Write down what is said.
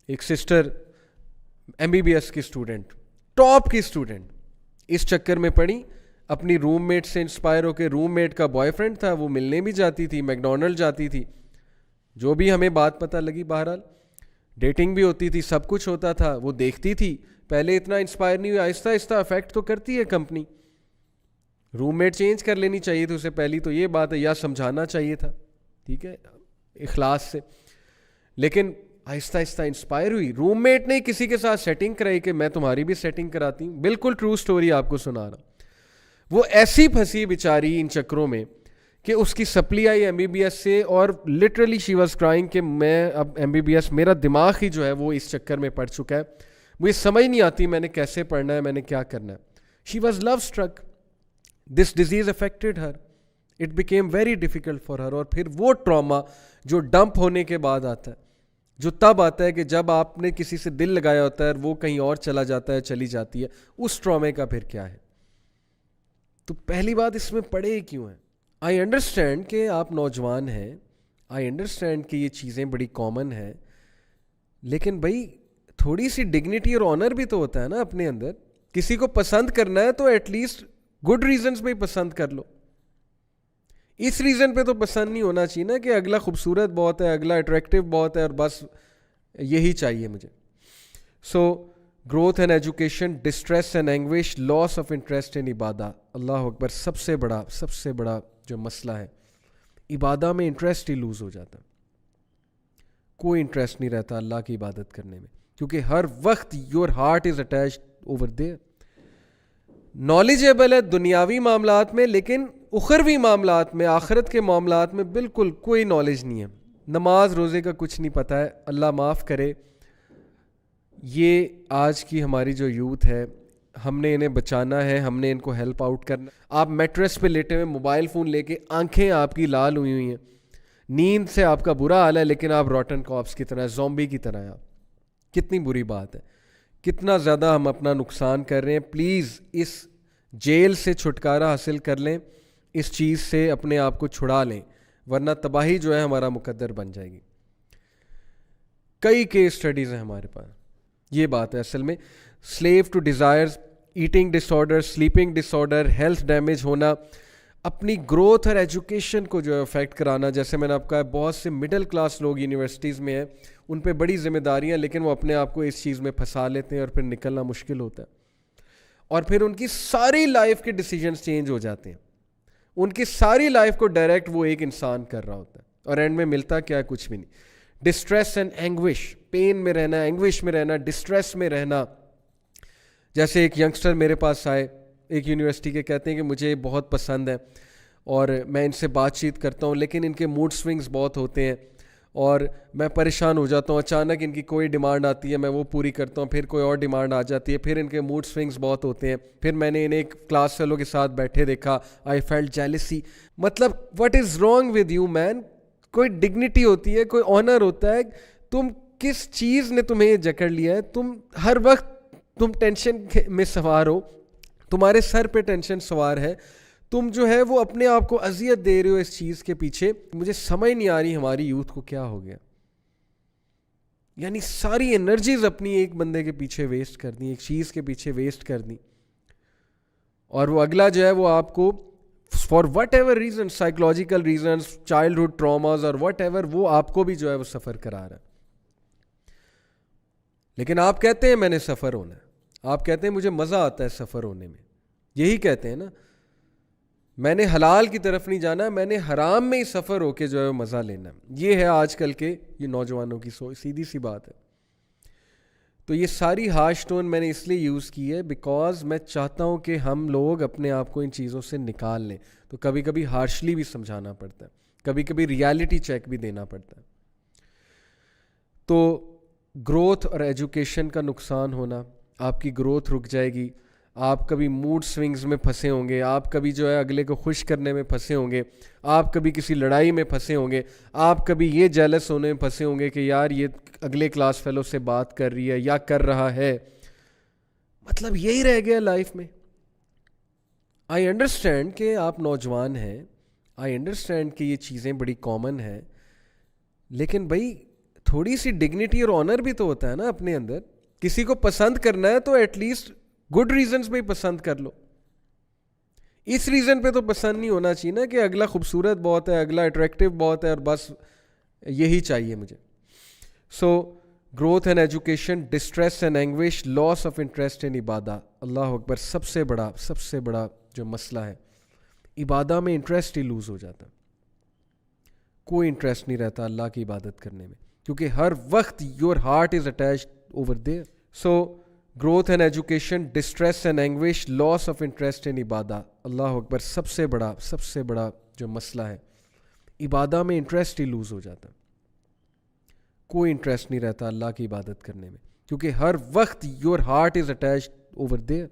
ایک sister MBBS کی student, top کی اسٹوڈنٹ, اس چکر میں پڑی, اپنی روم میٹ سے انسپائر ہو کے, روم میٹ کا بوائے فرینڈ تھا, وہ ملنے بھی جاتی تھی, میکڈونلڈ جاتی تھی, جو بھی ہمیں بات پتہ لگی, بہرحال ڈیٹنگ بھی ہوتی تھی, سب کچھ ہوتا تھا, وہ دیکھتی تھی. پہلے اتنا انسپائر نہیں ہوئی, آہستہ آہستہ افیکٹ تو کرتی ہے کمپنی. روم میٹ چینج کر لینی چاہیے تھی اسے, پہلی تو یہ بات ہے, یا سمجھانا چاہیے تھا, ٹھیک ہے, اخلاص سے. لیکن آہستہ آہستہ انسپائر ہوئی. روم میٹ نے کسی کے ساتھ سیٹنگ کرائی کہ میں تمہاری بھی سیٹنگ کراتی ہوں. بالکل ٹرو سٹوری آپ کو سنا رہا. وہ ایسی پھنسی بیچاری ان چکروں میں کہ اس کی سپلی آئی MBBS سے, اور لٹرلی شی واز کرائنگ کہ میں اب MBBS, میرا دماغ ہی جو ہے وہ اس چکر میں پڑ چکا ہے, مجھے سمجھ نہیں آتی میں نے کیسے پڑھنا ہے, میں نے کیا کرنا ہے. She was love struck, this disease affected her, it became very difficult for her. اور پھر وہ ٹراما جو ڈمپ ہونے کے بعد آتا ہے, جو تب آتا ہے کہ جب آپ نے کسی سے دل لگایا ہوتا ہے, وہ کہیں اور چلا جاتا ہے, چلی جاتی ہے, اس ٹرامے کا پھر کیا ہے. تو پہلی بات, اس میں پڑے کیوں ہیں. آئی انڈرسٹینڈ کہ آپ نوجوان ہیں, آئی انڈرسٹینڈ کہ یہ چیزیں بڑی کامن ہیں, لیکن بھائی تھوڑی سی ڈگنیٹی اور آنر بھی تو ہوتا ہے نا اپنے اندر. کسی کو پسند کرنا ہے تو ایٹ لیسٹ گڈ ریزنز پہ ہی پسند کر لو. اس ریزن پہ تو پسند نہیں ہونا چاہیے نا کہ اگلا خوبصورت بہت ہے, اگلا اٹریکٹیو بہت ہے, اور بس یہی چاہیے مجھے. So growth and education, distress and anguish, loss of interest in عبادہ. اللہ اکبر, سب سے بڑا جو مسئلہ ہے, عبادہ میں انٹرسٹ ہی لوز ہو جاتا ہے. کوئی انٹرسٹ نہیں رہتا اللہ کی عبادت کرنے میں, کیونکہ ہر وقت your heart is attached over their. Knowledgeable ہے دنیاوی معاملات میں, لیکن اخروی معاملات میں, آخرت کے معاملات میں بالکل کوئی نالج نہیں ہے. نماز روزے کا کچھ نہیں پتہ ہے. اللہ معاف کرے, یہ آج کی ہماری جو یوتھ ہے, ہم نے انہیں بچانا ہے, ہم نے ان کو ہیلپ آؤٹ کرنا. آپ میٹریس پہ لیٹے ہوئے موبائل فون لے کے, آنکھیں آپ کی لال ہوئی ہوئی ہیں, نیند سے آپ کا برا حال ہے, لیکن آپ روٹن کارپس کی طرح, زومبی کی طرح ہیں آپ. کتنی بری بات ہے, کتنا زیادہ ہم اپنا نقصان کر رہے ہیں. پلیز اس جیل سے چھٹکارا حاصل کر لیں, اس چیز سے اپنے آپ کو چھڑا لیں, ورنہ تباہی جو ہے ہمارا مقدر بن جائے گی. کئی کیس سٹڈیز ہیں ہمارے پاس. یہ بات ہے اصل میں, slave to desires, eating disorder, sleeping disorder, health damage ہونا, اپنی گروتھ اور ایجوکیشن کو جو ہے افیکٹ کرانا. جیسے میں نے آپ کہا, بہت سے مڈل کلاس لوگ یونیورسٹیز میں ہیں, ان پہ بڑی ذمہ داریاں, لیکن وہ اپنے آپ کو اس چیز میں پھنسا لیتے ہیں, اور پھر نکلنا مشکل ہوتا ہے, اور پھر ان کی ساری لائف کے ڈیسیجنز چینج ہو جاتے ہیں. ان کی ساری لائف کو ڈائریکٹ وہ ایک انسان کر رہا ہوتا ہے, اور اینڈ میں ملتا کیا ہے, کچھ بھی نہیں. ڈسٹریس اینڈ اینگوش, پین میں رہنا, اینگوش میں رہنا, ڈسٹریس میں رہنا. جیسے ایک ینگسٹر میرے پاس آئے ایک یونیورسٹی کے, کہتے ہیں کہ مجھے بہت پسند ہے اور میں ان سے بات چیت کرتا ہوں, لیکن ان کے موڈ سوئنگز بہت ہوتے ہیں اور میں پریشان ہو جاتا ہوں. اچانک ان کی کوئی ڈیمانڈ آتی ہے, میں وہ پوری کرتا ہوں, پھر کوئی اور ڈیمانڈ آ جاتی ہے, پھر ان کے موڈ سوئنگز بہت ہوتے ہیں. پھر میں نے انہیں ایک کلاس فیلو کے ساتھ بیٹھے دیکھا, آئی فیلٹ جیلسی. مطلب what is wrong with you mean. کوئی ڈگنیٹی ہوتی ہے, کوئی آنر ہوتا ہے, تم کس چیز نے تمہیں یہ جکڑ لیا ہے. تم ہر وقت تم ٹینشن میں سوار ہو, تمہارے سر پہ ٹینشن سوار ہے, تم جو ہے وہ اپنے آپ کو اذیت دے رہے ہو اس چیز کے پیچھے. مجھے سمجھ نہیں آ رہی ہماری یوتھ کو کیا ہو گیا. یعنی ساری انرجیز اپنی ایک بندے کے پیچھے ویسٹ کر دیں, ایک چیز کے پیچھے ویسٹ کر دیں, اور وہ اگلا جو ہے وہ آپ کو for what ever reason, psychological reasons, childhood traumas اور وٹ ایور, وہ آپ کو بھی جو ہے وہ سفر کرا رہا ہے. لیکن آپ کہتے ہیں میں نے سفر ہونا ہے, آپ کہتے ہیں مجھے مزہ آتا ہے سفر ہونے میں, یہی کہتے ہیں نا, میں نے حلال کی طرف نہیں جانا, میں نے حرام میں ہی سفر ہو کے جو ہے مزہ لینا. یہ ہے آج کل کے یہ نوجوانوں کی سوچ, سیدھی سی بات ہے. تو یہ ساری ہارش ٹون میں نے اس لیے یوز کی ہے بیکاز میں چاہتا ہوں کہ ہم لوگ اپنے آپ کو ان چیزوں سے نکال لیں. تو کبھی کبھی ہارشلی بھی سمجھانا پڑتا ہے, کبھی کبھی ریالٹی چیک بھی دینا پڑتا ہے. تو گروتھ اور ایجوکیشن کا نقصان ہونا, آپ کی گروتھ رک جائے گی, آپ کبھی موڈ سوئنگز میں پھنسے ہوں گے, آپ کبھی جو ہے اگلے کو خوش کرنے میں پھنسے ہوں گے, آپ کبھی کسی لڑائی میں پھنسے ہوں گے, آپ کبھی یہ جیلس ہونے میں پھنسے ہوں گے کہ یار یہ اگلے کلاس فیلو سے بات کر رہی ہے یا کر رہا ہے. مطلب یہی رہ گیا لائف میں. آئی انڈرسٹینڈ کہ آپ نوجوان ہیں, آئی انڈرسٹینڈ کہ یہ چیزیں بڑی کامن ہیں, لیکن بھائی تھوڑی سی ڈگنیٹی اور آنر بھی تو ہوتا ہے نا اپنے اندر. کسی کو پسند کرنا ہے تو ایٹ لیسٹ گڈ ریزنز پہ ہی پسند کر لو. اس ریزن پہ تو پسند نہیں ہونا چاہیے نا کہ اگلا خوبصورت بہت ہے, اگلا اٹریکٹیو بہت ہے اور بس یہی چاہیے مجھے. So growth and education, distress and anguish, loss of interest in عبادہ. اللہ اکبر, سب سے بڑا جو مسئلہ ہے, عبادہ میں انٹرسٹ ہی لوز ہو جاتا. کوئی انٹرسٹ نہیں رہتا اللہ کی عبادت کرنے میں, کیونکہ ہر وقت your heart is attached over there. So growth and education, distress and anguish, loss of interest in عبادہ. اللہ اکبر, سب سے بڑا جو مسئلہ ہے, عبادہ میں انٹرسٹ ہی لوز ہو جاتا. کوئی انٹرسٹ نہیں رہتا اللہ کی عبادت کرنے میں, کیونکہ ہر وقت your heart is attached over their.